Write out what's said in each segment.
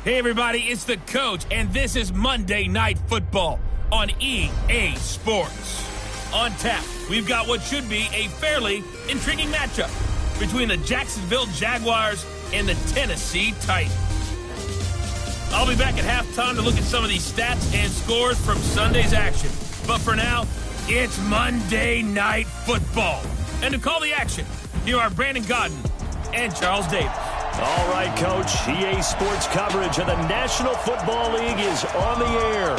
Hey everybody, it's the Coach, and this is Monday Night Football on EA Sports. On tap, we've got what should be a fairly intriguing matchup between the Jacksonville Jaguars and the Tennessee Titans. I'll be back at halftime to look at some of these stats and scores from Sunday's action. But for now, it's Monday Night Football. And to call the action, here are Brandon Gaudin and Charles Davis. All right, Coach. EA Sports coverage of the National Football League is on the air.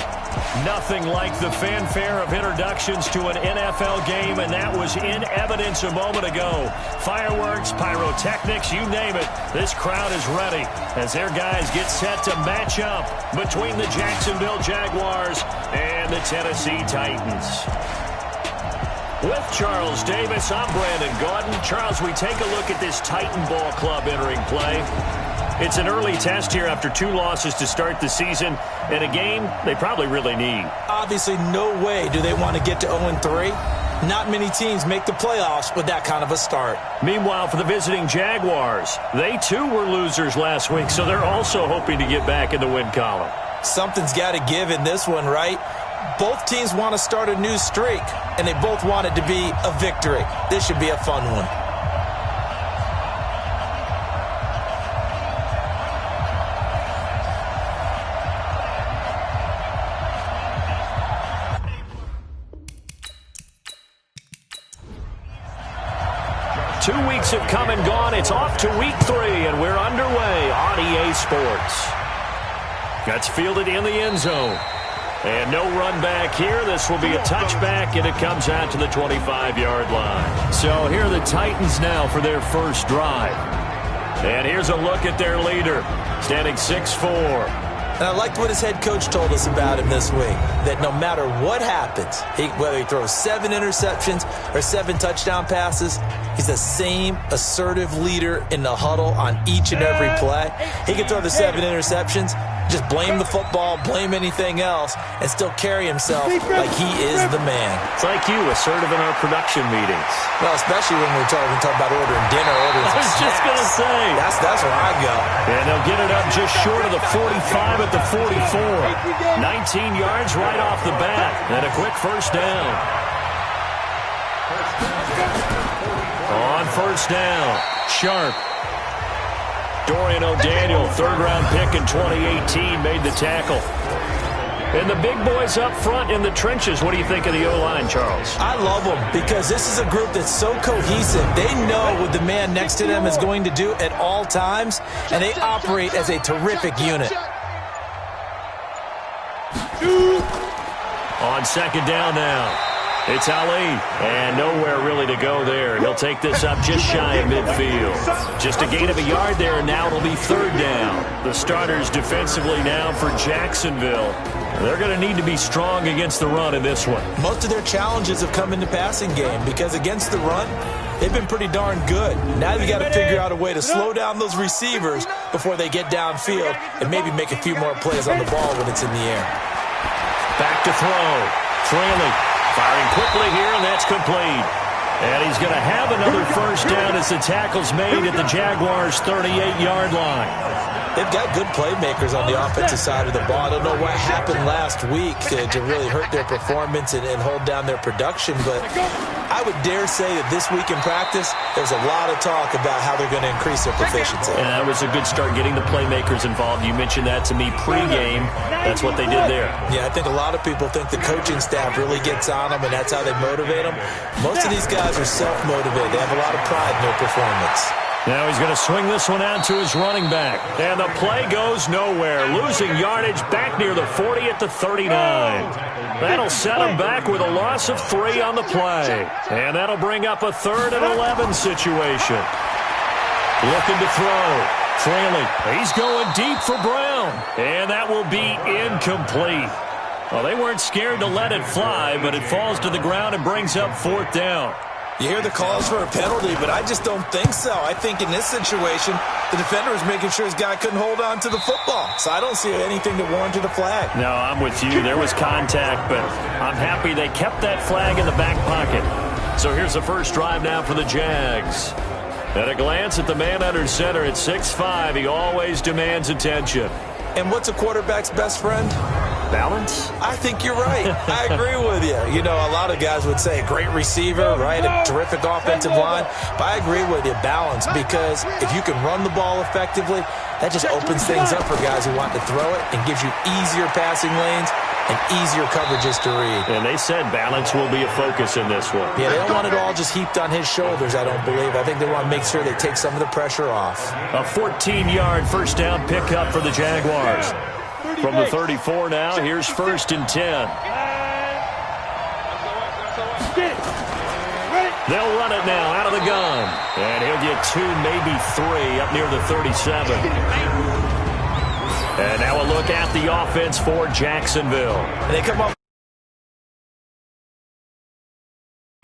Nothing like the fanfare of introductions to an NFL game, and that was in evidence a moment ago. Fireworks, pyrotechnics, you name it. This crowd is ready as their guys get set to match up between the Jacksonville Jaguars and the Tennessee Titans. With Charles Davis, I'm Brandon Gaudin. Charles, we take a look at this Titan Ball Club entering play. It's an early test here after 2 losses to start the season, and a game they probably really need. Obviously, no way do they want to get to 0-3. Not many teams make the playoffs with that kind of a start. Meanwhile, for the visiting Jaguars, they too were losers last week, so they're also hoping to get back in the win column. Something's got to give in this one, right? Both teams want to start a new streak, and they both want it to be a victory. This should be a fun one. Two weeks have come and gone. It's off to week 3, and we're underway on EA Sports. Gets fielded in the end zone. And no run back here. This will be a touchback, and it comes out to the 25-yard line. So here are the Titans now for their first drive. And here's a look at their leader, standing 6'4". And I liked what his head coach told us about him this week, that no matter what happens, whether he throws 7 interceptions or 7 touchdown passes, he's the same assertive leader in the huddle on each and every play. He can throw the 7 interceptions, just blame the football, blame anything else, and still carry himself like he is the man. It's like you, assertive in our production meetings. Well, especially when we're talking about ordering dinner, ordering some snacks. I was just going to say. That's where I go. And they'll get it up just short of the 45 at the 44. 19 yards right off the bat. And a quick first down. On first down, Sharp. Dorian O'Daniel, third-round pick in 2018, made the tackle. And the big boys up front in the trenches. What do you think of the O-line, Charles? I love them because this is a group that's so cohesive. They know what the man next to them is going to do at all times, and they operate as a terrific unit. On second down now. It's Ali, and nowhere really to go there. He'll take this up just shy of midfield. Just a gain of a yard there, and now it'll be third down. The starters defensively now for Jacksonville. They're going to need to be strong against the run in this one. Most of their challenges have come in the passing game because against the run, they've been pretty darn good. Now you got to figure out a way to slow down those receivers before they get downfield and maybe make a few more plays on the ball when it's in the air. Back to throw. Fraley. Firing quickly here, and that's complete. And he's going to have another first down as the tackle's made at the Jaguars' 38-yard line. They've got good playmakers on the offensive side of the ball. I don't know what happened last week to really hurt their performance and hold down their production, but I would dare say that this week in practice, there's a lot of talk about how they're going to increase their proficiency. And that was a good start getting the playmakers involved. You mentioned that to me pregame. That's what they did there. Yeah, I think a lot of people think the coaching staff really gets on them, and that's how they motivate them. Most of these guys are self-motivated. They have a lot of pride in their performance. Now he's going to swing this one out to his running back. And the play goes nowhere. Losing yardage back near the 40 at the 39. That'll set him back with a loss of 3 on the play. And that'll bring up a 3rd and 11 situation. Looking to throw. Fraley. He's going deep for Brown. And that will be incomplete. Well, they weren't scared to let it fly, but it falls to the ground and brings up 4th down. You hear the calls for a penalty, but I just don't think so. I think in this situation, the defender was making sure his guy couldn't hold on to the football. So I don't see anything that warranted a flag. No, I'm with you. There was contact, but I'm happy they kept that flag in the back pocket. So here's the first drive now for the Jags. At a glance at the man under center at 6'5", he always demands attention. And what's a quarterback's best friend? Balance? I think you're right. I agree with you. You know, a lot of guys would say great receiver, right? A terrific offensive line. But I agree with you, balance, because if you can run the ball effectively, that just opens things up for guys who want to throw it and gives you easier passing lanes and easier coverages to read. And they said balance will be a focus in this one. Yeah, they don't want it all just heaped on his shoulders, I don't believe. I think they want to make sure they take some of the pressure off. A 14-yard first down pickup for the Jaguars. From the 34 now, here's 1st and 10. They'll run it now out of the gun. And he'll get 2, maybe 3 up near the 37. And now a look at the offense for Jacksonville. And they come up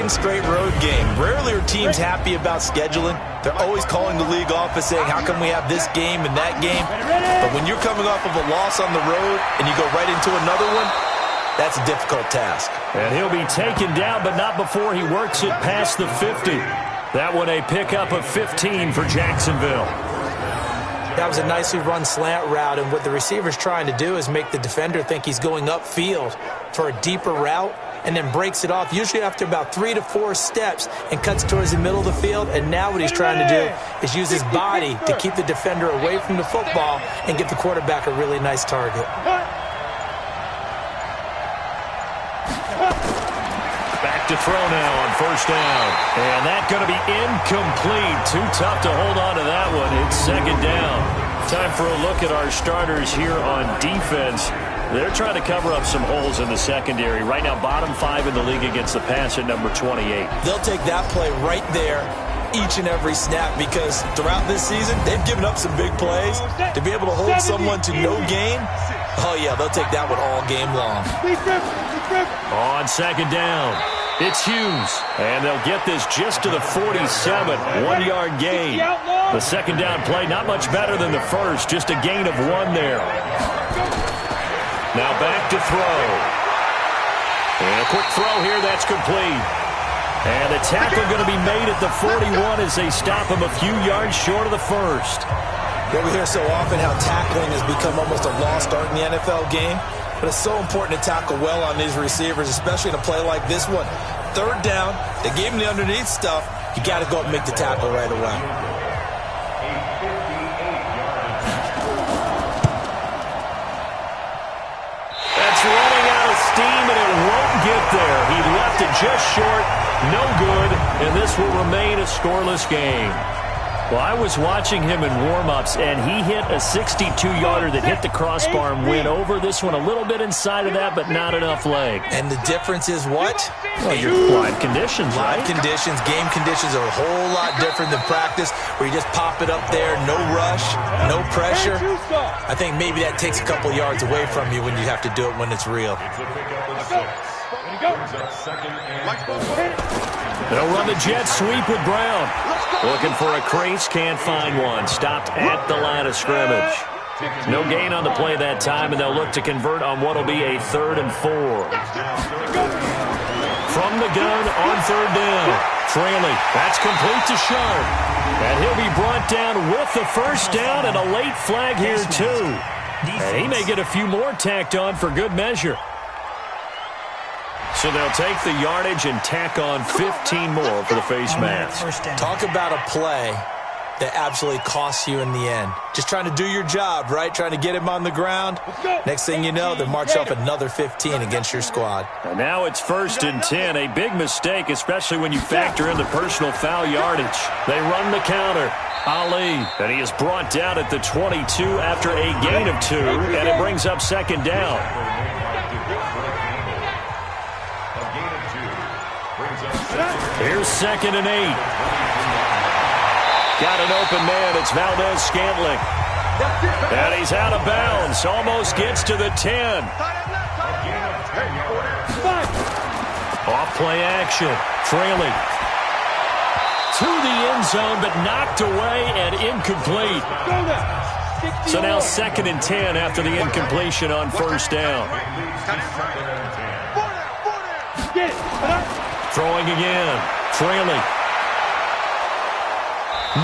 straight road game. Rarely are teams happy about scheduling. They're always calling the league office saying, how come we have this game and that game? But when you're coming off of a loss on the road and you go right into another one, that's a difficult task. And he'll be taken down, but not before he works it past the 50. That one a pickup of 15 for Jacksonville. That was a nicely run slant route, and what the receiver's trying to do is make the defender think he's going upfield for a deeper route, and then breaks it off, usually after about 3 to 4 steps, and cuts towards the middle of the field. And now what he's trying to do is use his body to keep the defender away from the football and get the quarterback a really nice target. Back to throw now on 1st down. And that's going to be incomplete. Too tough to hold on to that one. It's 2nd down. Time for a look at our starters here on defense. They're trying to cover up some holes in the secondary. Right now, bottom 5 in the league against the pass at number 28. They'll take that play right there each and every snap, because throughout this season, they've given up some big plays. To be able to hold someone to no gain, oh yeah, they'll take that one all game long. On 2nd down, it's Hughes. And they'll get this just to the 47, 1-yard gain. The 2nd down play, not much better than the first, just a gain of 1 there. Now back to throw. And a quick throw here, that's complete. And the tackle going to be made at the 41 as they stop him a few yards short of the first. Yeah, we hear so often how tackling has become almost a lost art in the NFL game. But it's so important to tackle well on these receivers, especially in a play like this one. 3rd down, they gave him the underneath stuff. You got to go up and make the tackle right away. That's running out of steam, and it won't get there. He left it just short, no good, and this will remain a scoreless game. Well, I was watching him in warm-ups, and he hit a 62-yarder that hit the crossbar and went over. This one a little bit inside of that, but not enough leg. And the difference is what? Well, your live conditions, right? Live conditions, game conditions are a whole lot different than practice, where you just pop it up there, no rush, no pressure. I think maybe that takes a couple yards away from you when you have to do it when it's real. They'll run the jet sweep with Brown. Looking for a crease, can't find one. Stopped at the line of scrimmage. No gain on the play that time, and they'll look to convert on what will be a 3rd and 4. From the gun on 3rd down. Fraley, that's complete to Sharp. And he'll be brought down with the first down, and a late flag here too. And he may get a few more tacked on for good measure. So they'll take the yardage and tack on 15 more for the face mask. Talk about a play that absolutely costs you in the end. Just trying to do your job, right? Trying to get him on the ground. Next thing you know, they march off another 15 against your squad. And now it's 1st and 10. A big mistake, especially when you factor in the personal foul yardage. They run the counter. Ali, and he is brought down at the 22 after a gain of 2, and it brings up 2nd down. Here's 2nd and 8. Got an open man. It's Valdez-Scantling. And he's out of bounds. Almost gets to the 10. Off play action. Fraley. To the end zone, but knocked away and incomplete. So now 2nd and 10 after the incompletion on 1st down. Throwing again. Fraley.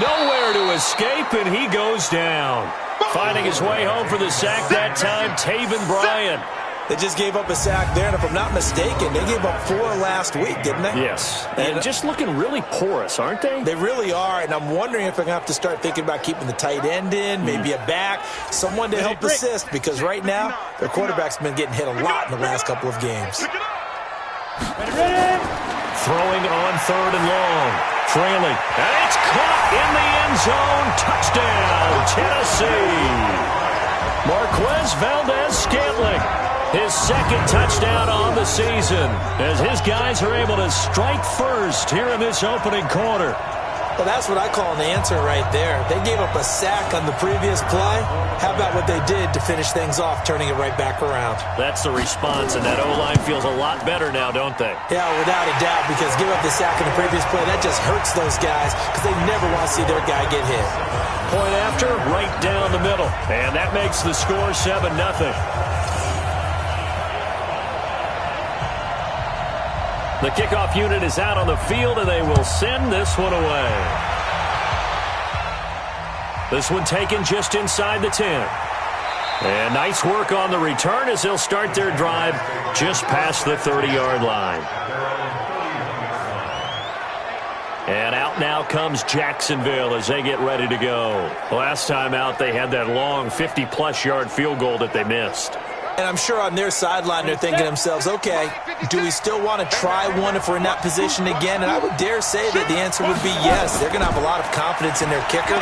Nowhere to escape, and he goes down. finding his way home for the sack that time, Taven Bryan. They just gave up a sack there, and if I'm not mistaken, they gave up 4 last week, didn't they? Yes. And just looking really porous, aren't they? They really are, and I'm wondering if I'm going to have to start thinking about keeping the tight end in, maybe a back, someone to help assist, because right now, their quarterback's been getting hit a lot in the last couple of games. Throwing on 3rd and long. Trailing. And it's caught in the end zone. Touchdown, Tennessee. Marquez Valdez-Scantling. His 2nd touchdown on the season as his guys are able to strike first here in this opening quarter. Well, that's what I call an answer right there. They gave up a sack on the previous play. How about what they did to finish things off, turning it right back around? That's the response, and that O-line feels a lot better now, don't they? Yeah, without a doubt, because give up the sack on the previous play, that just hurts those guys because they never want to see their guy get hit. Point after, right down the middle, and that makes the score 7-0. The kickoff unit is out on the field, and they will send this one away. This one taken just inside the 10. And nice work on the return as they'll start their drive just past the 30-yard line. And out now comes Jacksonville as they get ready to go. Last time out, they had that long 50-plus yard field goal that they missed. And I'm sure on their sideline they're thinking to themselves, okay, do we still want to try one if we're in that position again? And I would dare say that the answer would be yes. They're going to have a lot of confidence in their kicker.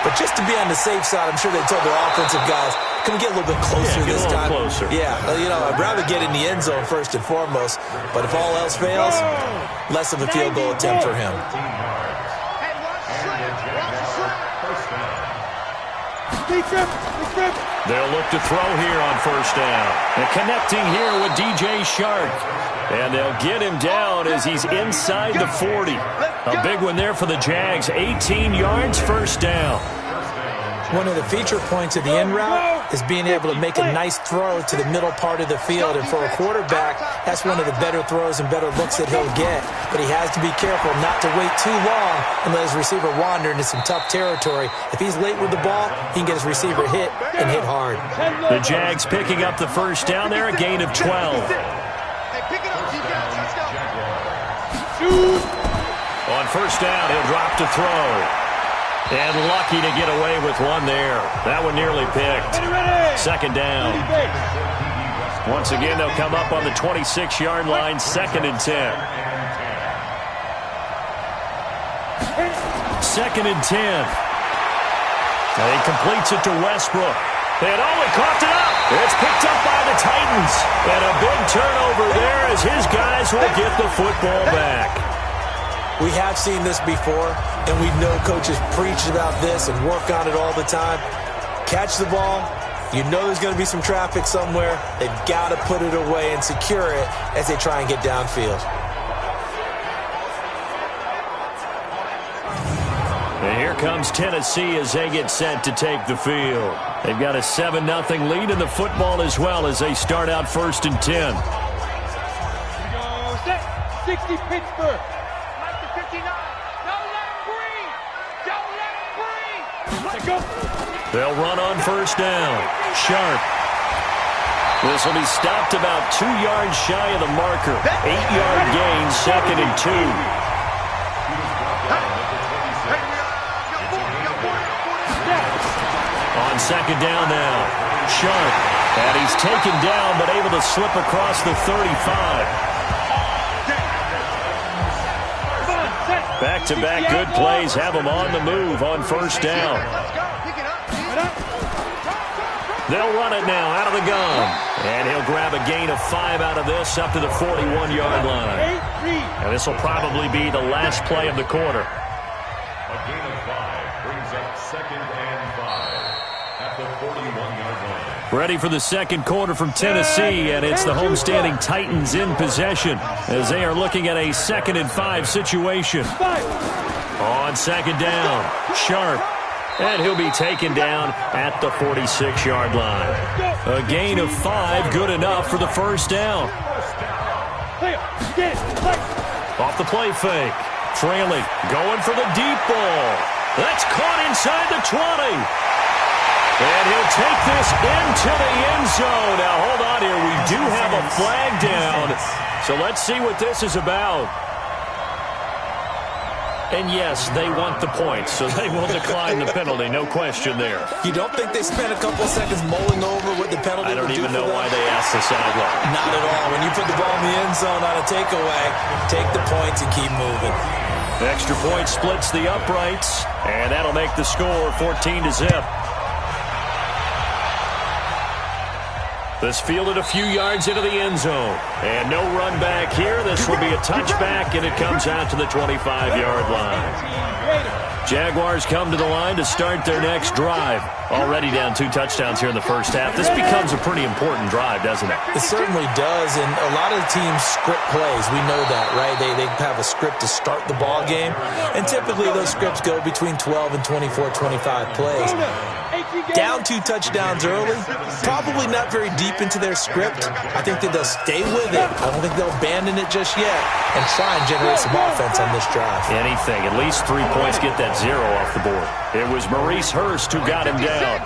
But just to be on the safe side, I'm sure they told their offensive guys, can we get a little bit closer this time? Closer. Yeah, I'd rather get in the end zone first and foremost. But if all else fails, less of a field goal attempt for him. They'll look to throw here on 1st down. And connecting here with DJ Chark. And they'll get him down as he's inside the 40. A big one there for the Jags. 18 yards, 1st down. One of the feature points of the in route is being able to make a nice throw to the middle part of the field. And for a quarterback, that's one of the better throws and better looks that he'll get. But he has to be careful not to wait too long and let his receiver wander into some tough territory. If he's late with the ball, he can get his receiver hit and hit hard. The Jags picking up the 1st down there, a gain of 12. On 1st down, he'll drop to throw. And lucky to get away with one there. That one nearly picked. 2nd down. Once again, they'll come up on the 26-yard line, 2nd and 10. 2nd and 10. And he completes it to Westbrook. And he coughed it up. It's picked up by the Titans. And a big turnover there as his guys will get the football back. We have seen this before, and we know coaches preach about this and work on it all the time. Catch the ball. You know there's going to be some traffic somewhere. They've got to put it away and secure it as they try and get downfield. And here comes Tennessee as they get set to take the field. They've got a 7-0 lead in the football as well as they start out 1st and 10. 60 Pittsburgh. They'll run on 1st down. Sharp. This will be stopped about 2 yards shy of the marker. 8-yard gain, 2nd and 2. On 2nd down now. Sharp. And he's taken down but able to slip across the 35. Back-to-back good plays have him on the move on 1st down. They'll run it now out of the gun. And he'll grab a gain of 5 out of this up to the 41-yard line. And this will probably be the last play of the quarter. A gain of 5 brings up 2nd and 5 at the 41-yard line. Ready for the 2nd quarter from Tennessee, and it's the homestanding Titans in possession as they are looking at a 2nd and 5 situation. On 2nd down, Sharp. And he'll be taken down at the 46-yard line. A gain of 5, good enough for the 1st down. Off the play fake. Trailing, going for the deep ball. That's caught inside the 20. And he'll take this into the end zone. Now, hold on here. We do have a flag down. So let's see what this is about. And yes, they want the points, so they will decline the penalty. No question there. You don't think they spent a couple of seconds mulling over what the penalty I don't would do even know for them? why they asked the sideline. Not at all. When you put the ball in the end zone on a takeaway, take the points and keep moving. Extra point splits the uprights, and that'll make the score 14-0. This fielded a few yards into the end zone. And no run back here. This will be a touchback, and it comes out to the 25-yard line. Jaguars come to the line to start their next drive. Already down 2 touchdowns here in the first half. This becomes a pretty important drive, doesn't it? It certainly does, and a lot of the teams script plays. We know that, right? They have a script to start the ball game, and typically those scripts go between 12 and 24, 25 plays. Down 2 touchdowns early, probably not very deep into their script. I think that they'll stay with it. I don't think they'll abandon it just yet and try and generate some offense on this drive. Anything. At least 3 points, get that 0 off the board. It was Maurice Hurst who got him down.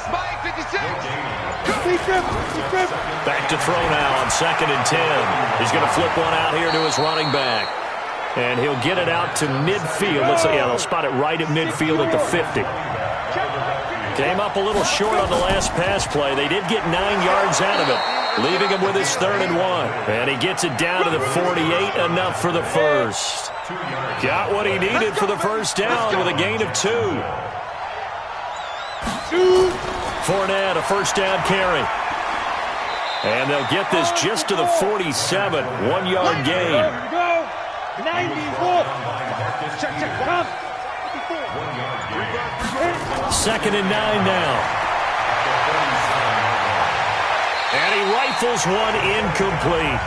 Back to throw now on 2nd and 10. He's going to flip one out here to his running back. And he'll get it out to midfield. They'll spot it right at midfield at the 50. Came up a little short on the last pass play. They did get 9 yards out of it, leaving him with his 3rd and 1. And he gets it down to the 48, enough for the first. Got what he needed for the first down with a gain of 2. Fournette, a first down carry. And they'll get this just to the 47, 1-yard gain. 2nd and 9 now. And he rifles one incomplete.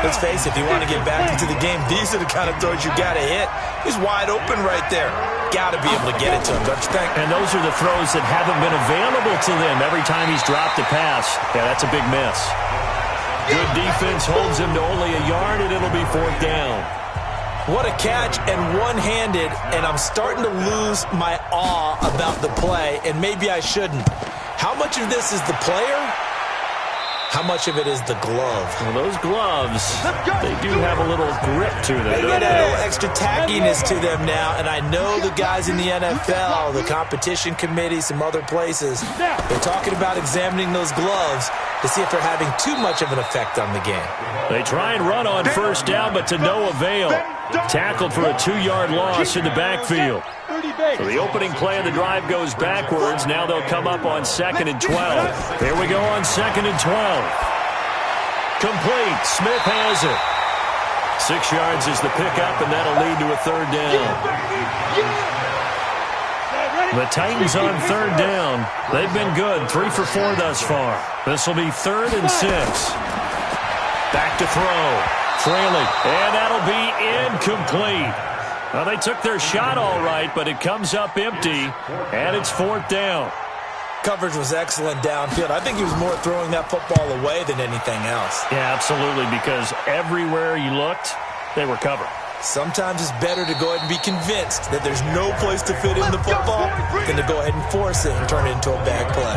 Let's face it, if you want to get back into the game, these are the kind of throws you got to hit. He's wide open right there. Got to be able to get it to him, don't you think? And those are the throws that haven't been available to them every time he's dropped a pass. Yeah, that's a big miss. Good defense holds him to only a yard, and it'll be 4th down. What a catch, and one-handed, and I'm starting to lose my awe about the play, and maybe I shouldn't. How much of this is the player? How much of it is the glove? Well, those gloves, they do have a little grip to them. They get a little extra tackiness to them now, and I know the guys in the NFL, the competition committee, some other places, they're talking about examining those gloves to see if they're having too much of an effect on the game. They try and run on first down, but to no avail. Tackled for a 2-yard loss in the backfield. So the opening play of the drive goes backwards. Now they'll come up on 2nd and 12. Here we go on 2nd and 12. Complete. Smith has it. 6 yards is the pickup, and that'll lead to a 3rd down. The Titans on 3rd down. They've been good. 3 for 4 thus far. This will be 3rd and 6. Back to throw. Trailing, and that'll be incomplete. Well, they took their shot all right, but it comes up empty, and it's 4th down. Coverage was excellent downfield. I think he was more throwing that football away than anything else. Yeah, absolutely, because everywhere you looked, they were covered. Sometimes it's better to go ahead and be convinced that there's no place to fit in the football than to go ahead and force it and turn it into a bad play.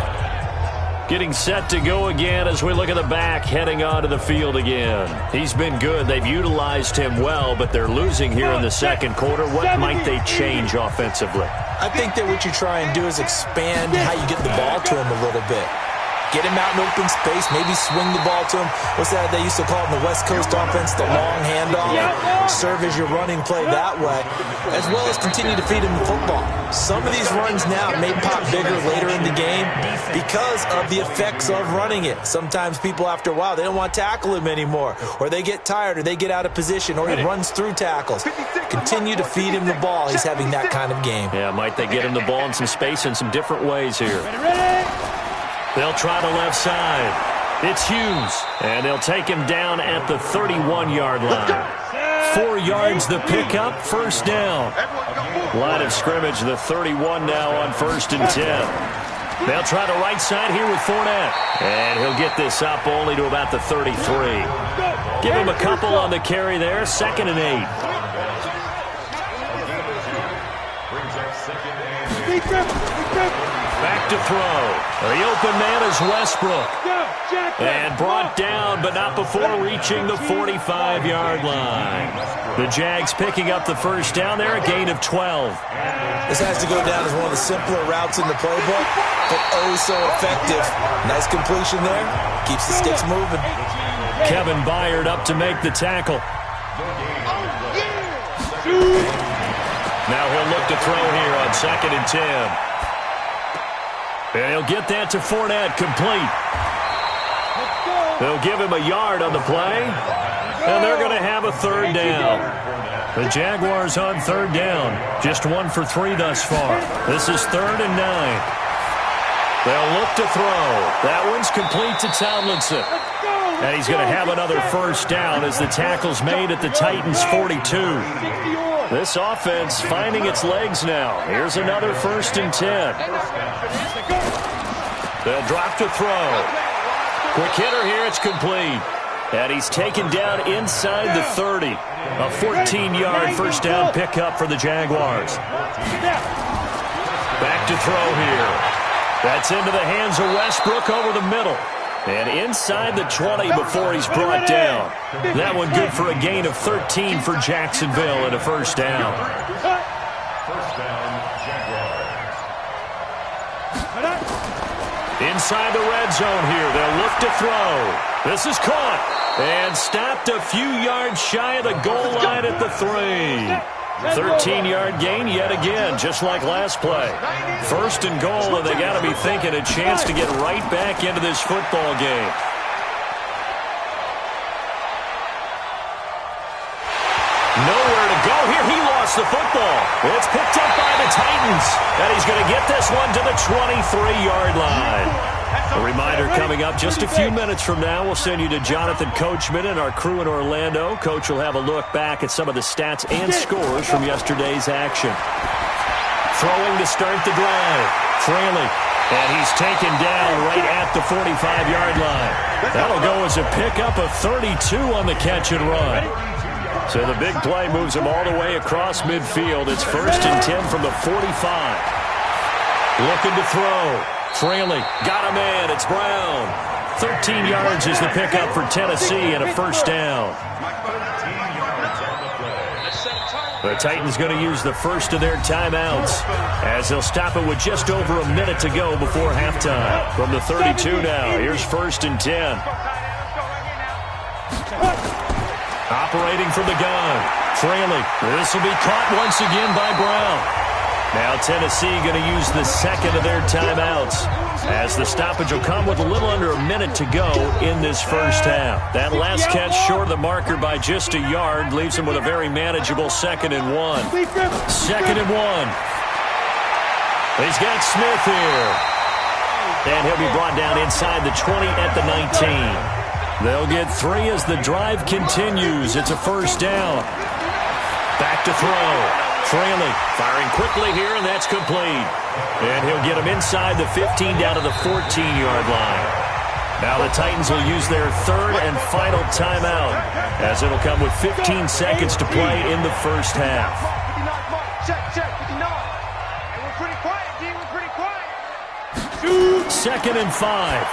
Getting set to go again as we look at the back heading onto the field again. He's been good. They've utilized him well, but they're losing here in the 2nd quarter. What might they change offensively? I think that what you try and do is expand how you get the ball to him a little bit. Get him out in open space, maybe swing the ball to him. What's that they used to call it in the West Coast offense, the long handoff? Serve as your running play that way, as well as continue to feed him the football. Some of these runs now may pop bigger later in the game because of the effects of running it. Sometimes people, after a while, they don't want to tackle him anymore, or they get tired, or they get out of position, or he runs through tackles. Continue to feed him the ball. He's having that kind of game. Yeah, might they get him the ball in some space in some different ways here. They'll try the left side. It's Hughes, and they'll take him down at the 31-yard line. 4 yards the pickup, 1st down. Line of scrimmage, the 31 now on 1st and 10. They'll try the right side here with Fournette, and he'll get this up only to about the 33. Give him a couple on the carry there, 2nd and 8. Back to throw. The open man is Westbrook. And brought down, but not before reaching the 45-yard line. The Jags picking up the first down there, a gain of 12. This has to go down as one of the simpler routes in the playbook, but oh so effective. Nice completion there. Keeps the sticks moving. Kevin Byard up to make the tackle. Now he'll look to throw here on 2nd and 10. And he'll get that to Fournette, complete. They'll give him a yard on the play, and they're going to have a third down. The Jaguars on 3rd down, just 1 for 3 thus far. This is 3rd and 9. They'll look to throw. That one's complete to Tomlinson. And he's going to have another first down as the tackle's made at the Titans' 42. This offense finding its legs now. Here's another 1st and 10. They'll drop to throw. Quick hitter here, it's complete. And he's taken down inside the 30. A 14-yard first down pickup for the Jaguars. Back to throw here. That's into the hands of Westbrook over the middle. And inside the 20 before he's brought down. That one good for a gain of 13 for Jacksonville and a first down. First down, Jaguars. Inside the red zone here. They'll look to throw. This is caught. And stopped a few yards shy of the goal line at the 3. 13-yard gain yet again, just like last play. 1st and goal, and they got to be thinking a chance to get right back into this football game. Nowhere to go here. He lost the football. It's picked up by the Titans, and he's going to get this one to the 23-yard line. A reminder coming up just a few minutes from now. We'll send you to Jonathan Coachman and our crew in Orlando. Coach will have a look back at some of the stats and scores from yesterday's action. Throwing to start the drive. Fraley. And he's taken down right at the 45-yard line. That'll go as a pickup of 32 on the catch and run. So the big play moves him all the way across midfield. It's 1st and 10 from the 45. Looking to throw. Fraley got a man. It's Brown. 13 yards is the pickup for Tennessee and a first down. The Titans going to use the first of their timeouts as they'll stop it with just over a minute to go before halftime. From the 32 now, here's 1st and 10. Operating from the gun. Fraley. This will be caught once again by Brown. Now Tennessee going to use the second of their timeouts as the stoppage will come with a little under a minute to go in this first half. That last catch short of the marker by just a yard leaves him with a very manageable 2nd and 1. 2nd and 1. He's got Smith here. And he'll be brought down inside the 20 at the 19. They'll get 3 as the drive continues. It's a first down. Back to throw. Fraley firing quickly here, and that's complete. And he'll get him inside the 15 down to the 14-yard line. Now the Titans will use their 3rd and final timeout as it'll come with 15 seconds to play in the first half. 2nd and 5.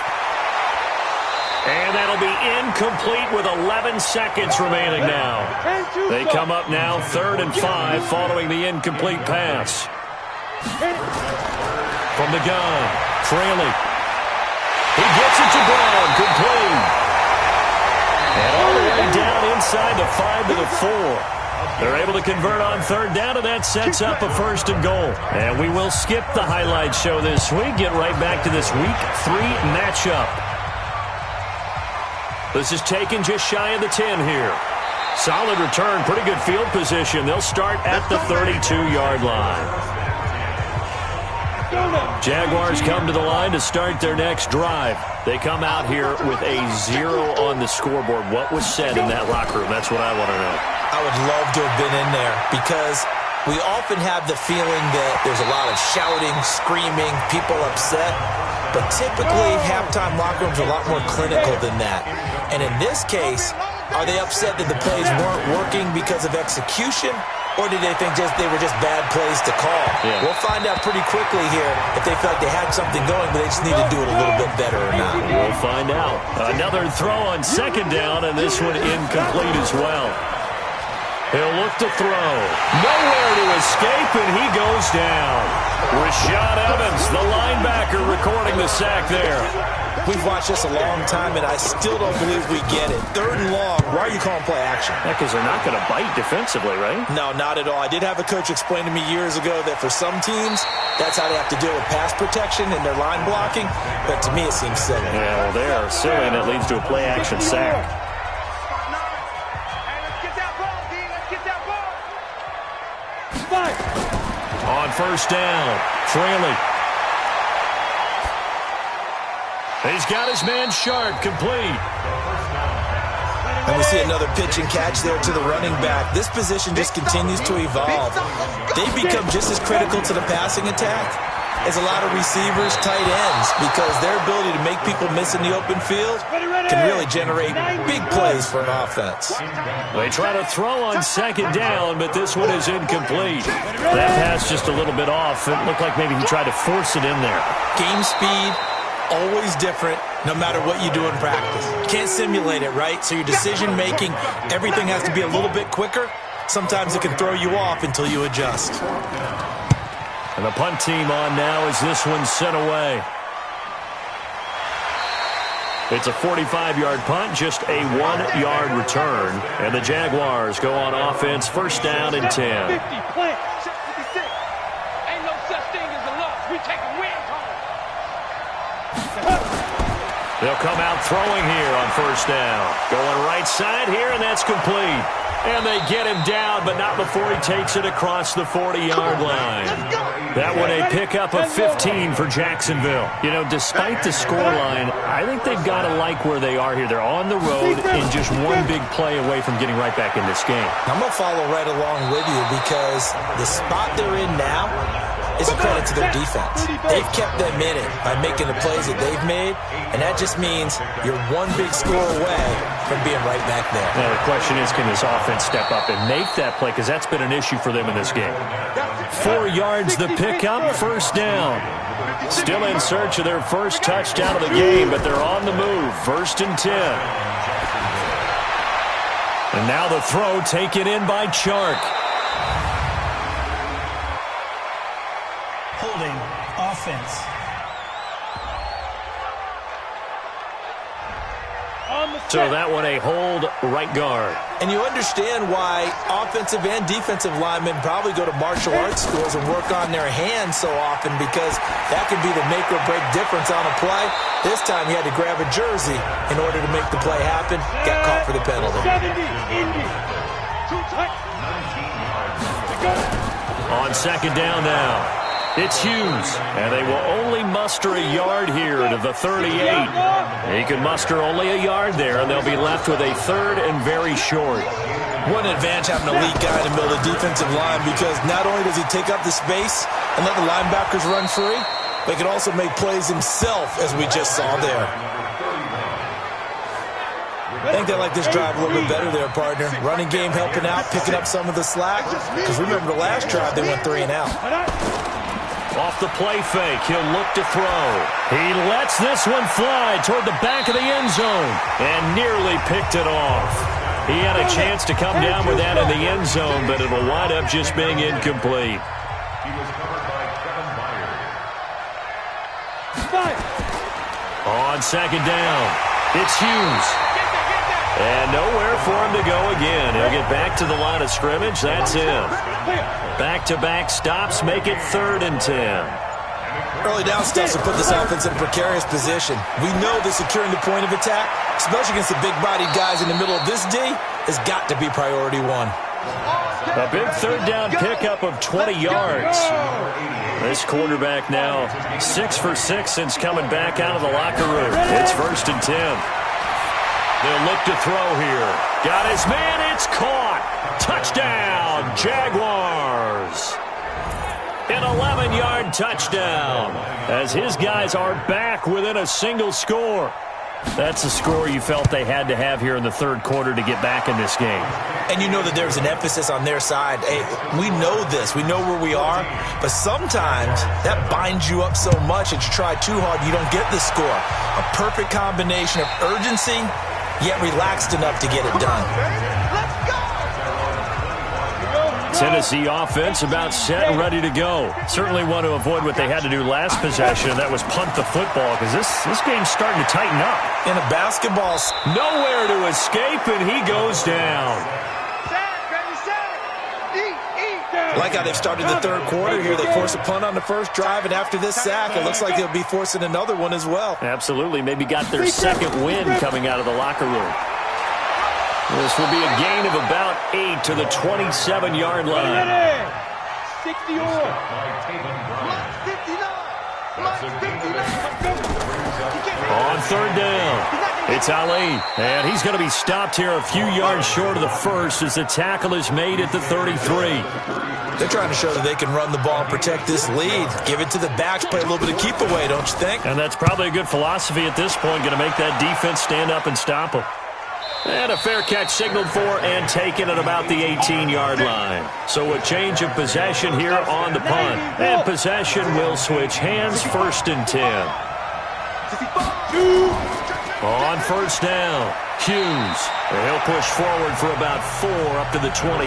And that'll be incomplete with 11 seconds remaining now. They come up now 3rd and 5 following the incomplete pass. From the gun, Fraley. He gets it to Brown, complete. And all the way down inside the 5 to the 4. They're able to convert on 3rd down, and that sets up a 1st and goal. And we will skip the highlight show this week. Get right back to this Week 3 matchup. This is taken just shy of the 10 here. Solid return, pretty good field position. They'll start at the 32-yard line. Jaguars come to the line to start their next drive. They come out here with a 0 on the scoreboard. What was said in that locker room? That's what I want to know. I would love to have been in there because we often have the feeling that there's a lot of shouting, screaming, people upset. But typically, halftime locker rooms are a lot more clinical than that. And in this case, Are they upset that the plays weren't working because of execution? Or did they think they were just bad plays to call? Yeah. We'll find out pretty quickly here if they feel like they had something going, but they just need to do it a little bit better or not. We'll find out. Another throw on second down, and this one incomplete as well. He'll look to throw. Nowhere to escape, and he goes down. Rashad Evans, the linebacker, recording the sack there. We've watched this a long time, and I still don't believe we get it. 3rd and long, why are you calling play action? Because they're not going to bite defensively, right? No, not at all. I did have a coach explain to me years ago that for some teams, that's how they have to deal with pass protection and their line blocking, but to me it seems silly. Yeah, well, they are silly, and it leads to a play action sack. On first down, Fraley. He's got his man Sharp complete. And we see another pitch and catch there to the running back. This position just continues to evolve. They become just as critical to the passing attack as a lot of receivers, tight ends, because their ability to make people miss in the open field can really generate big plays for an offense. They try to throw on second down, but this one is incomplete. That pass just a little bit off. It looked like maybe he tried to force it in there. Game speed, always different, no matter what you do in practice. You can't simulate it, right? So your decision-making, everything has to be a little bit quicker. Sometimes it can throw you off until you adjust. And the punt team on now as this one's sent away. It's a 45-yard punt, just a 1-yard return. And the Jaguars go on offense, first down and 10. 50, plant, 56. Ain't no such thing as a loss. We take a win home. They'll come out throwing here on first down. Going right side here, and that's complete. And they get him down, but not before he takes it across the 40-yard line. That one a pickup of 15 for Jacksonville. You know, despite the scoreline, I think they've got to like where they are here. They're on the road and just one big play away from getting right back in this game. I'm going to follow right along with you because the spot they're in now is a credit to their defense. They've kept them in it by making the plays that they've made, and that just means you're one big score away from being right back there. Now, the question is, can this offense step up and make that play? Because that's been an issue for them in this game. 4 yards the pickup, first down. Still in search of their first touchdown of the game, but they're on the move. First and 10. And now the throw taken in by Chark. Holding offense. So that one a hold right guard. And you understand why offensive and defensive linemen probably go to martial arts schools and work on their hands so often, because that can be the make or break difference on a play. This time he had to grab a jersey in order to make the play happen. Got caught for the penalty. 70, Indy. On second down now, it's Hughes, and they will only muster a yard here to the 38. He can muster only a yard there, and they'll be left with a third and very short. What an advantage having an elite guy in the middle of the defensive line, because not only does he take up the space and let the linebackers run free, but he can also make plays himself, as we just saw there. I think they like this drive a little bit better there, partner. Running game helping out, picking up some of the slack, because remember the last drive they went 3 and out. Off the play fake, he'll look to throw. He lets this one fly toward the back of the end zone and nearly picked it off. He had a chance to come down with that in the end zone, but it'll wind up just being incomplete. He was covered by Kevin Byard. On second down, it's Hughes. And nowhere for him to go again. He'll get back to the line of scrimmage. That's him. Back-to-back stops make it 3rd and 10. Early down stuffs will put this offense in a precarious position. We know that securing the point of attack, especially against the big-bodied guys in the middle of this D, has got to be priority 1. A big 3rd down pickup of 20 yards. This quarterback now 6 for 6 since coming back out of the locker room. It's 1st and 10. They'll look to throw here. Got his man. It's caught. Touchdown, Jaguars. An 11-yard touchdown as his guys are back within a single score. That's the score you felt they had to have here in the third quarter to get back in this game. And you know that there's an emphasis on their side. Hey, we know this. We know where we are. But sometimes that binds you up so much that you try too hard, you don't get the score. A perfect combination of urgency, yet relaxed enough to get it done. Let's go! Tennessee offense about set and ready to go. Certainly want to avoid what they had to do last possession, and that was punt the football, because this game's starting to tighten up. In a basketball, nowhere to escape, and he goes down. Like how they've started the third quarter here. They force a punt on the first drive, and after this sack, it looks like they'll be forcing another one as well. Absolutely. Maybe got their second win coming out of the locker room. This will be a gain of about 8 to the 27-yard line. 60 on. On third down, it's Ali. And he's going to be stopped here a few yards short of the first as the tackle is made at the 33. They're trying to show that they can run the ball and protect this lead. Give it to the backs, play a little bit of keep away, don't you think? And that's probably a good philosophy at this point, going to make that defense stand up and stop them. And a fair catch signaled for and taken at about the 18-yard line. So a change of possession here on the punt. And possession will switch hands, 1st and 10. On first down, Hughes. He'll push forward for about 4 up to the 23.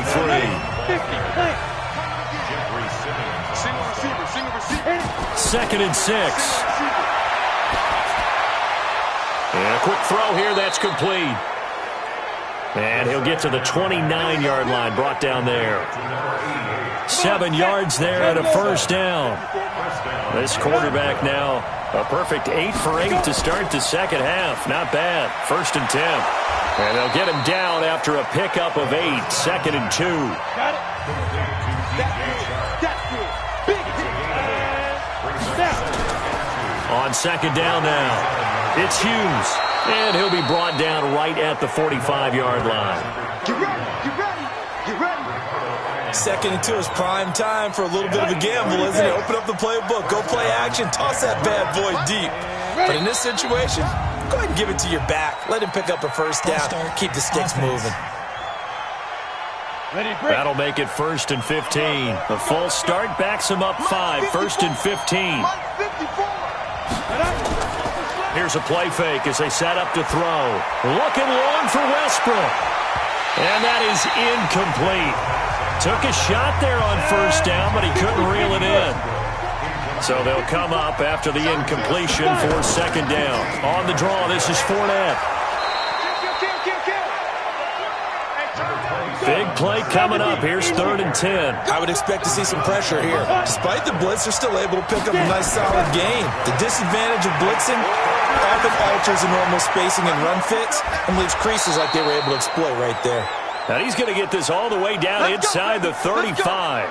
Second and 6. And a quick throw here, that's complete. And he'll get to the 29-yard line, brought down there. 7 yards there and a first down. This quarterback now a perfect 8 for 8 to start the second half. Not bad. 1st and 10. And they'll get him down after a pickup of 8. 2nd and 2. Got it. That's good. Big hit. On second down now, it's Hughes. And he'll be brought down right at the 45-yard line. Get ready. Get ready. Get ready. 2nd and 2 is prime time for a little bit of a gamble, isn't it? Open up the playbook. Go play action. Toss that bad boy deep. But in this situation, go ahead and give it to your back. Let him pick up a first down. Keep the sticks moving. That'll make it 1st and 15. The full start backs him up 5. 1st and 15. Here's a play fake as they set up to throw. Looking long for Westbrook. And that is incomplete. Took a shot there on first down, but he couldn't reel it in. So they'll come up after the incompletion for second down. On the draw, this is Fournette. Big play coming up. Here's 3rd and 10. I would expect to see some pressure here. Despite the blitz, they're still able to pick up a nice solid gain. The disadvantage of blitzing often alters the normal spacing and run fits and leaves creases like they were able to exploit right there. Now he's going to get this all the way down inside the 35.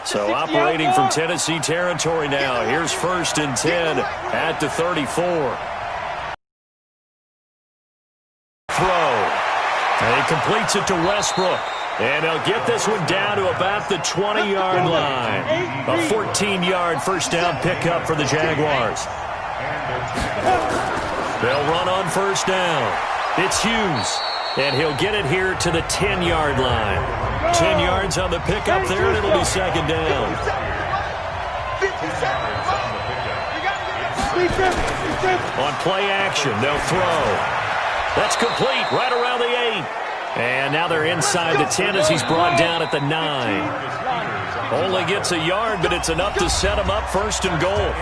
So operating from Tennessee territory now. Here's 1st and 10 at the 34. Throw. And he completes it to Westbrook. And he'll get this one down to about the 20-yard line. A 14-yard first down pickup for the Jaguars. They'll run on first down. It's Hughes. And he'll get it here to the 10-yard line. 10 yards on the pickup there, and it'll be second down. On play action, they'll throw. That's complete right around the 8. And now they're inside the 10 as he's brought down at the 9. Only gets a yard, but it's enough to set him up 1st and goal.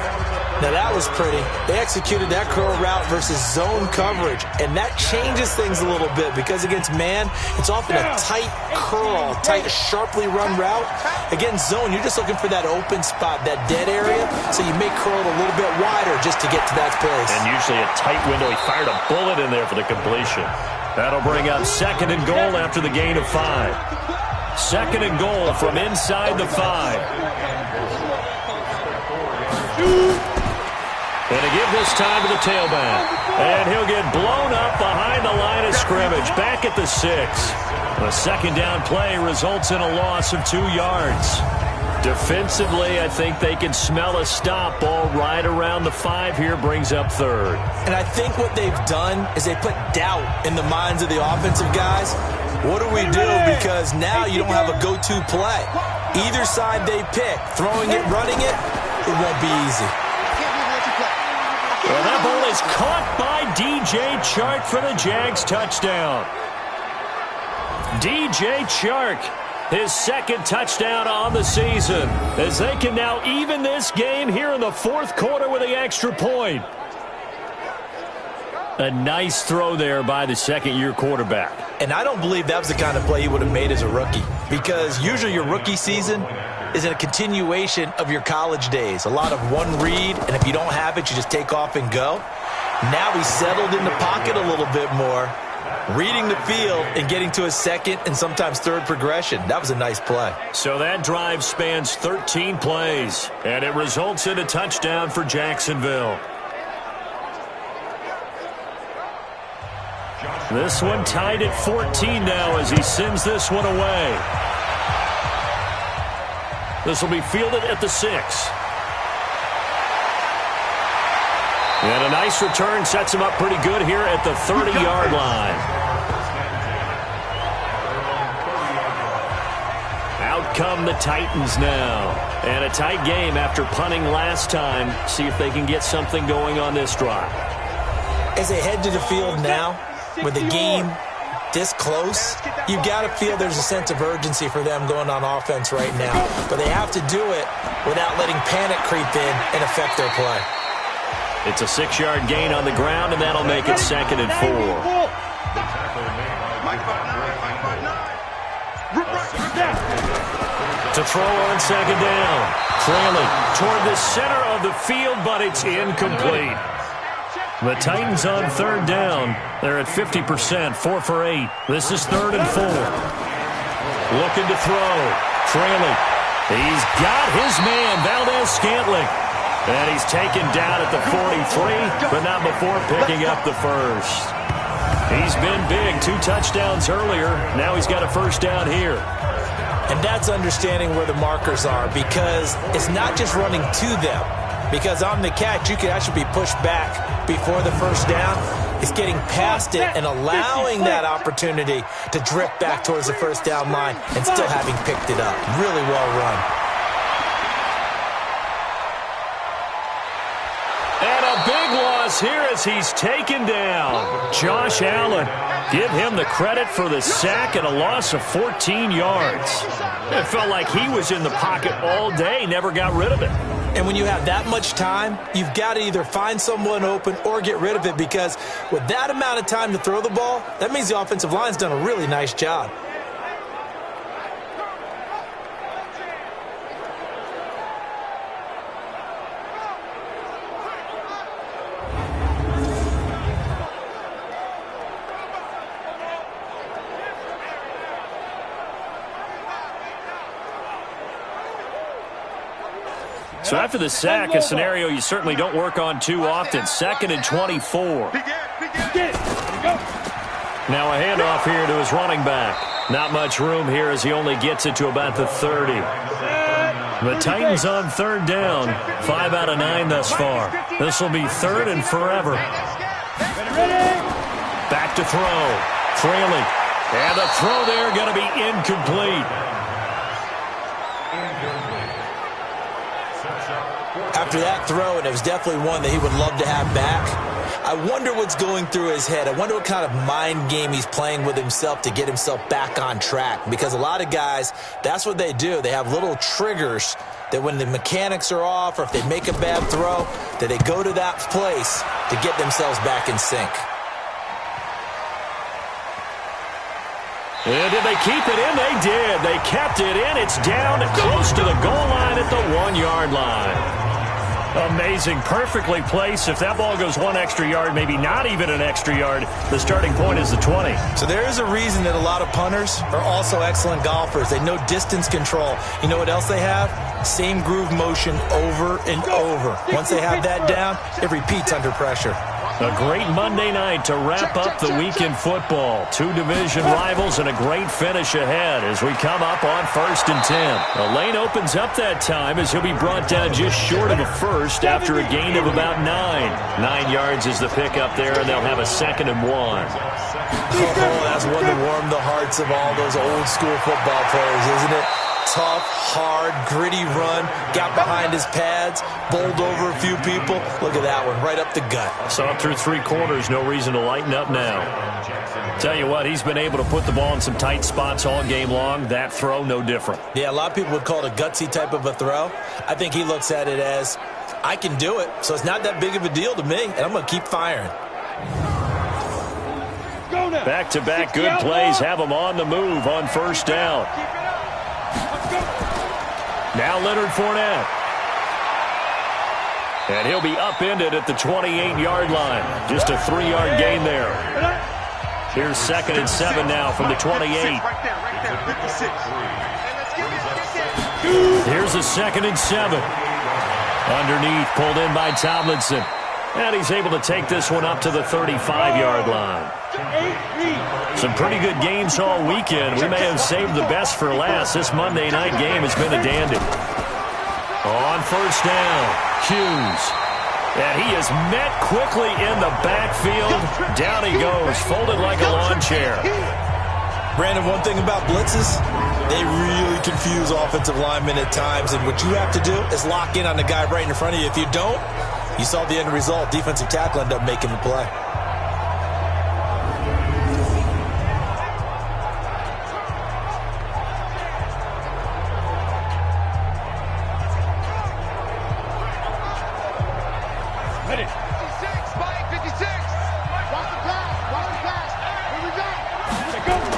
Now that was pretty. They executed that curl route versus zone coverage, and that changes things a little bit because against man, it's often a tight curl, tight, sharply run route. Against zone, you're just looking for that open spot, that dead area, so you may curl it a little bit wider just to get to that place. And usually a tight window. He fired a bullet in there for the completion. That'll bring up 2nd and goal after the gain of 5. 2nd and goal from inside the 5. And to give this time to the tailback. And he'll get blown up behind the line of scrimmage, back at the 6. A second down play results in a loss of 2 yards. Defensively, I think they can smell a stop. Ball right around the 5 here, brings up 3rd. And I think what they've done is they put doubt in the minds of the offensive guys. What do we do? Because now you don't have a go-to play. Either side they pick, throwing it, running it, it won't be easy. Well, that ball is caught by DJ Chark for the Jags touchdown. DJ Chark, his 2nd touchdown on the season, as they can now even this game here in the 4th quarter with the extra point. A nice throw there by the 2nd-year quarterback. And I don't believe that was the kind of play he would have made as a rookie, because usually your rookie season is a continuation of your college days. A lot of one read, and if you don't have it, you just take off and go. Now he's settled in the pocket a little bit more, reading the field and getting to his 2nd and sometimes 3rd progression. That was a nice play. So that drive spans 13 plays, and it results in a touchdown for Jacksonville. This one tied at 14 now as he sends this one away. This will be fielded at the 6. And a nice return sets him up pretty good here at the 30-yard line. Out come the Titans now. And a tight game after punting last time. See if they can get something going on this drive. As they head to the field now, with the game this close, you've got to feel there's a sense of urgency for them going on offense right now. But they have to do it without letting panic creep in and affect their play. It's a 6-yard gain on the ground, and that'll make it 2nd and 4. To throw on 2nd down. Trailing toward the center of the field, but it's incomplete. The Titans on 3rd down. They're at 50%, 4 for 8. This is 3rd and 4. Looking to throw. Trailing. He's got his man, Valdez-Scantling. And he's taken down at the 43, but not before picking up the 1st. He's been big. 2 touchdowns earlier. Now he's got a 1st down here. And that's understanding where the markers are, because it's not just running to them. Because on the catch, you could actually be pushed back before the 1st down. It's getting past it and allowing that opportunity to drift back towards the 1st down line and still having picked it up. Really well run. And a big loss here as he's taken down. Josh Allen, give him the credit for the sack and a loss of 14 yards. It felt like he was in the pocket all day, never got rid of it. And when you have that much time, you've got to either find someone open or get rid of it, because with that amount of time to throw the ball, that means the offensive line's done a really nice job. So after the sack, a scenario you certainly don't work on too often. 2nd and 24. Now a handoff here to his running back. Not much room here as he only gets it to about the 30. The Titans on 3rd down. 5 out of 9 thus far. This will be 3rd and forever. Back to throw. Trailing. And the throw there going to be incomplete. After that throw, and it was definitely one that he would love to have back, I wonder what's going through his head. I wonder what kind of mind game he's playing with himself to get himself back on track. Because a lot of guys, that's what they do. They have little triggers that when the mechanics are off or if they make a bad throw, that they go to that place to get themselves back in sync. And did they keep it in? They did. They kept it in. It's down close to the goal line at the 1-yard line. Amazing. Perfectly placed. If that ball goes 1 extra yard, maybe not even an extra yard, the starting point is the 20. So there is a reason that a lot of punters are also excellent golfers. They know distance control. You know what else they have? Same groove motion over and over. Once they have that down, it repeats under pressure. A great Monday night to wrap up the weekend football. Two division rivals and a great finish ahead as we come up on 1st and 10. The lane opens up that time as he'll be brought down just short of a first after a gain of about 9. 9 yards is the pickup there, and they'll have a 2nd and 1. Oh, that's one to warm the hearts of all those old school football players, isn't it? Tough, hard, gritty run, got behind his pads, bowled over a few people. Look at that one, right up the gut. Saw it through 3 quarters, no reason to lighten up now. Tell you what, he's been able to put the ball in some tight spots all game long. That throw, no different. Yeah, a lot of people would call it a gutsy type of a throw. I think he looks at it as, I can do it, so it's not that big of a deal to me, and I'm going to keep firing. Back-to-back good plays have him on the move on 1st down. Now Leonard Fournette. And he'll be upended at the 28-yard line. Just a 3-yard gain there. Here's 2nd and 7 now from the 28. Here's a 2nd and 7. Underneath, pulled in by Tomlinson. And he's able to take this one up to the 35-yard line. Some pretty good games all weekend. We may have saved the best for last. This Monday night game has been a dandy. On 1st down, Hughes. And he is met quickly in the backfield. Down he goes, folded like a lawn chair. Brandon, one thing about blitzes, they really confuse offensive linemen at times. And what you have to do is lock in on the guy right in front of you. If you don't, you saw the end result. Defensive tackle ended up making the play.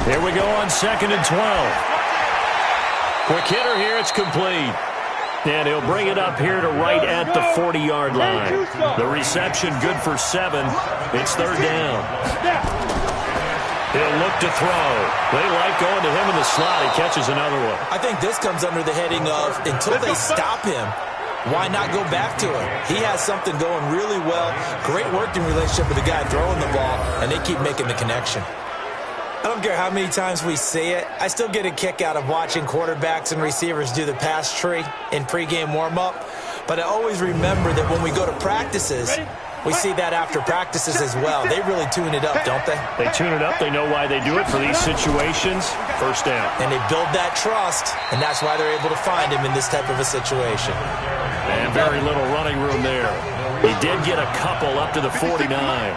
Here we go on 2nd and 12. Quick hitter here, it's complete. And he'll bring it up here to right at the 40-yard line. The reception good for 7. It's 3rd down. He'll look to throw. They like going to him in the slot. He catches another one. I think this comes under the heading of until they stop him, why not go back to him? He has something going really well. Great working relationship with the guy throwing the ball, and they keep making the connection. I don't care how many times we see it. I still get a kick out of watching quarterbacks and receivers do the pass tree in pregame warm-up. But I always remember that when we go to practices, we see that after practices as well. They really tune it up, don't they? They tune it up. They know why they do it for these situations. 1st down. And they build that trust, and that's why they're able to find him in this type of a situation. And very little running room there. He did get a couple up to the 49.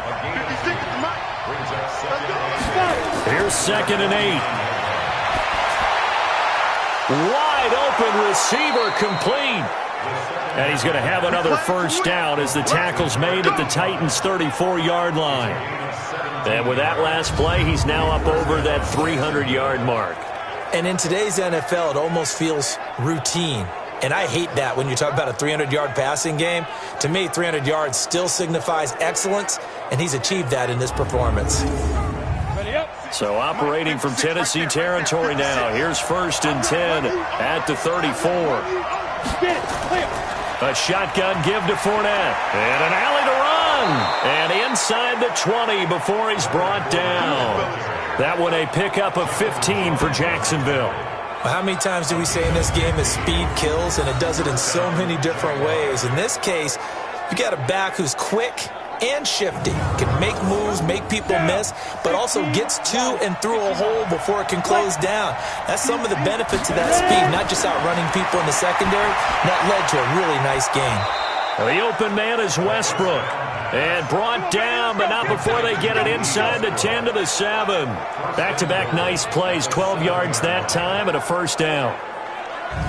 Here's 2nd and 8. Wide open receiver complete. And he's going to have another 1st down as the tackle's made at the Titans' 34-yard line. And with that last play, he's now up over that 300-yard mark. And in today's NFL, it almost feels routine. And I hate that when you talk about a 300-yard passing game. To me, 300 yards still signifies excellence, and he's achieved that in this performance. So operating from Tennessee territory now. Here's 1st and 10 at the 34. A shotgun give to Fournette. And an alley to run. And inside the 20 before he's brought down. That one a pickup of 15 for Jacksonville. Well, how many times do we say in this game that speed kills, and it does it in so many different ways? In this case, you got a back who's quick and shifty, can make moves, make people miss, but also gets to and through a hole before it can close down. That's some of the benefits of that speed, not just outrunning people in the secondary. That led to a really nice gain. The open man is Westbrook. And brought down, but not before they get it inside the 10 to the 7. Back-to-back nice plays, 12 yards that time and a 1st down.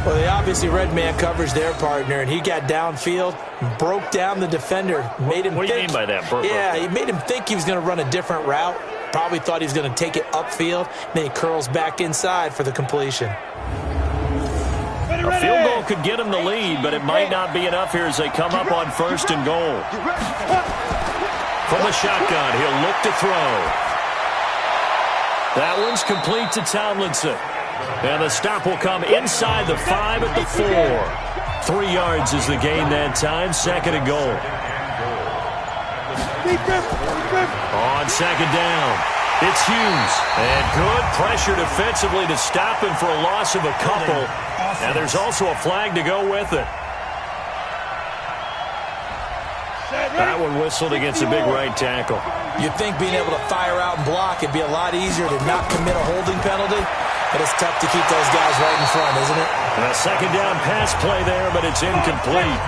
Well, they obviously red man coverage their partner, and he got downfield, broke down the defender, made him What do you mean by that? Yeah, he made him think he was going to run a different route. Probably thought he was going to take it upfield. Then he curls back inside for the completion. A field goal could get him the lead, but it might not be enough here as they come up on 1st and goal. From the shotgun, he'll look to throw. That one's complete to Tomlinson. And the stop will come inside the 5 at the 4. 3 yards is the gain that time, 2nd and goal. On second down, it's Hughes. And good pressure defensively to stop him for a loss of a couple. And there's also a flag to go with it. That one whistled against a big right tackle. You'd think being able to fire out and block it'd be a lot easier to not commit a holding penalty, but it's tough to keep those guys right in front, isn't it? And a second down pass play there, but it's incomplete.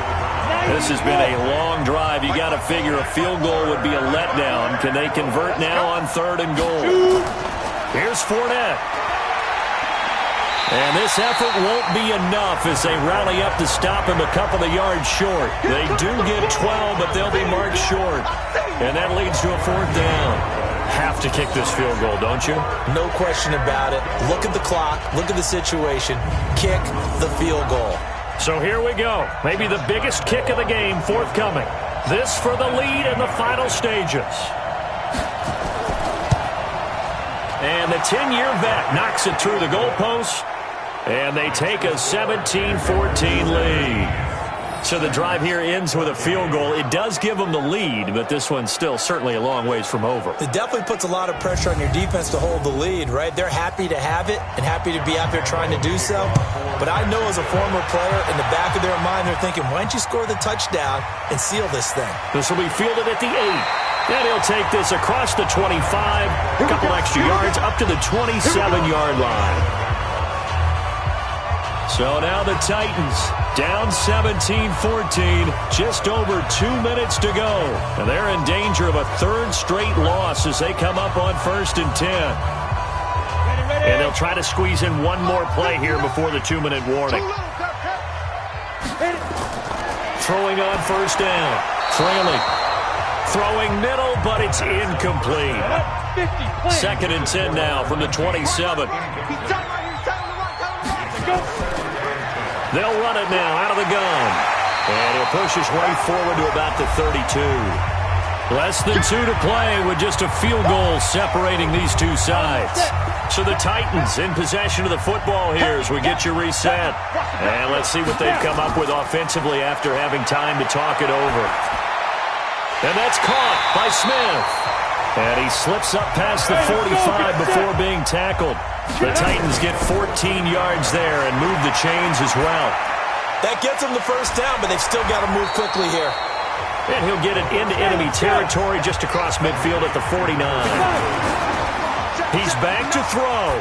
This has been a long drive. You got to figure a field goal would be a letdown. Can they convert now on 3rd and goal? Here's Fournette. And this effort won't be enough as they rally up to stop him a couple of yards short. They do get 12, but they'll be marked short. And that leads to a 4th down. Have to kick this field goal, don't you? No question about it. Look at the clock. Look at the situation. Kick the field goal. So here we go. Maybe the biggest kick of the game forthcoming. This for the lead in the final stages. And the 10-year vet knocks it through the goalpost. And they take a 17-14 lead. So the drive here ends with a field goal. It does give them the lead, but this one's still certainly a long ways from over. It definitely puts a lot of pressure on your defense to hold the lead, right? They're happy to have it and happy to be out there trying to do so. But I know as a former player, in the back of their mind, they're thinking, why don't you score the touchdown and seal this thing? This will be fielded at the 8. And he'll take this across the 25, a couple extra yards, up to the 27-yard line. So now the Titans down 17-14, just over 2 minutes to go. And they're in danger of a 3rd straight loss as they come up on 1st and 10. And they'll try to squeeze in one more play here before the 2-minute warning. Throwing on 1st down. Trailing. Throwing middle, but it's incomplete. 2nd and 10 now from the 27. They'll run it now out of the gun. And he'll push his way forward to about the 32. Less than 2 to play with just a field goal separating these two sides. So the Titans in possession of the football here as we get you reset. And let's see what they've come up with offensively after having time to talk it over. And that's caught by Smith. And he slips up past the 45 before being tackled. The Titans get 14 yards there and move the chains as well. That gets them the 1st down, but they've still got to move quickly here. And he'll get it into enemy territory just across midfield at the 49. He's back to throw.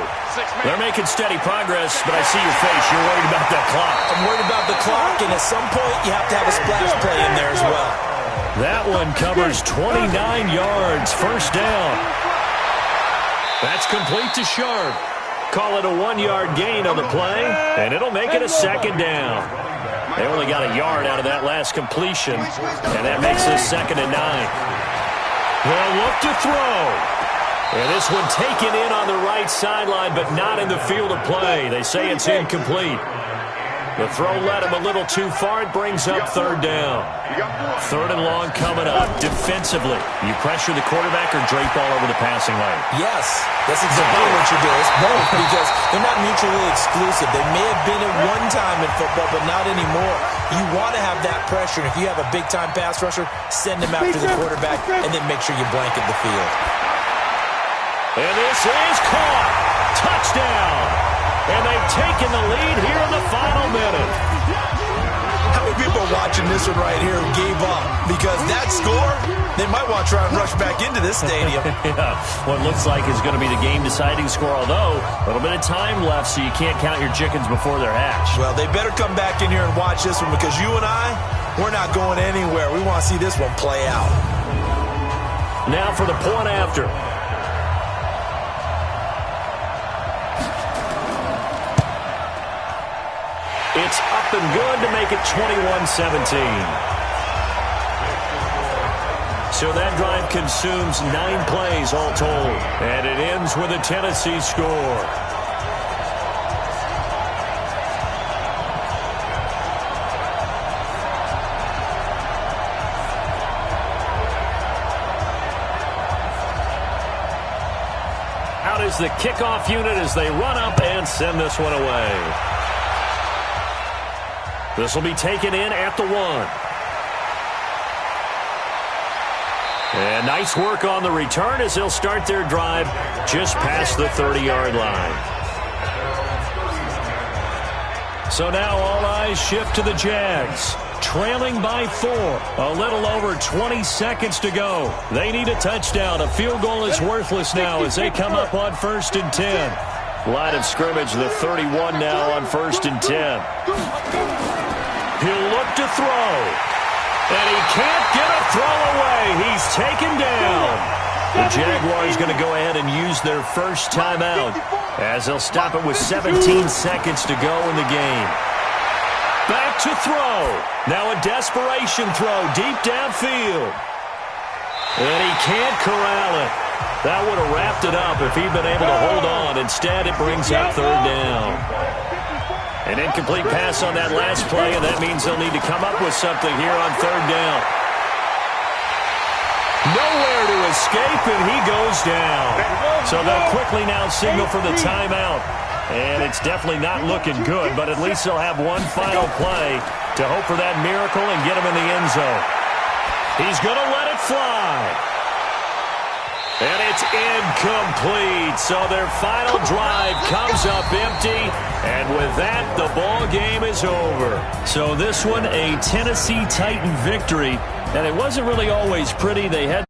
They're making steady progress, but I see your face. You're worried about that clock. I'm worried about the clock, and at some point you have to have a splash play in there as well. That one covers 29 yards. 1st down. That's complete to Sharp. Call it a 1-yard gain on the play, and it'll make it a 2nd down. They only got a yard out of that last completion, and that makes this 2nd and 9. They'll look to throw. And this one taken in on the right sideline, but not in the field of play. They say it's incomplete. The throw led him a little too far. It brings up 3rd down. 3rd and long coming up. Defensively, you pressure the quarterback or drape all over the passing lane? Yes, that's exactly what you do. It's both because they're not mutually exclusive. They may have been at one time in football, but not anymore. You want to have that pressure. And if you have a big-time pass rusher, send him after the quarterback and then make sure you blanket the field. And this is caught. Touchdown. And they've taken the lead here in the final minute. How many people are watching this one right here who gave up? Because that score, they might want to try and rush back into this stadium. Yeah, what looks like is going to be the game-deciding score, although a little bit of time left, so you can't count your chickens before they're hatched. Well, they better come back in here and watch this one because you and I, we're not going anywhere. We want to see this one play out. Now for the point after. It's up and good to make it 21-17. So that drive consumes 9 plays all told. And it ends with a Tennessee score. Out is the kickoff unit as they run up and send this one away. This will be taken in at the 1. And nice work on the return as they'll start their drive just past the 30-yard line. So now all eyes shift to the Jags. Trailing by 4. A little over 20 seconds to go. They need a touchdown. A field goal is worthless now as they come up on 1st and 10. Line of scrimmage, the 31 now on 1st and 10. He'll look to throw. And he can't get a throw away. He's taken down. The Jaguars going to go ahead and use their first timeout as they'll stop it with 17 seconds to go in the game. Back to throw. Now a desperation throw deep downfield. And he can't corral it. That would have wrapped it up if he'd been able to hold on. Instead, it brings up 3rd down. An incomplete pass on that last play, and that means they'll need to come up with something here on 3rd down. Nowhere to escape, and he goes down. So they'll quickly now signal for the timeout. And it's definitely not looking good, but at least they'll have one final play to hope for that miracle and get him in the end zone. He's going to let it fly. And it's incomplete. So their final drive comes up empty. And with that, the ball game is over. So this one, a Tennessee Titan victory. And it wasn't really always pretty. They had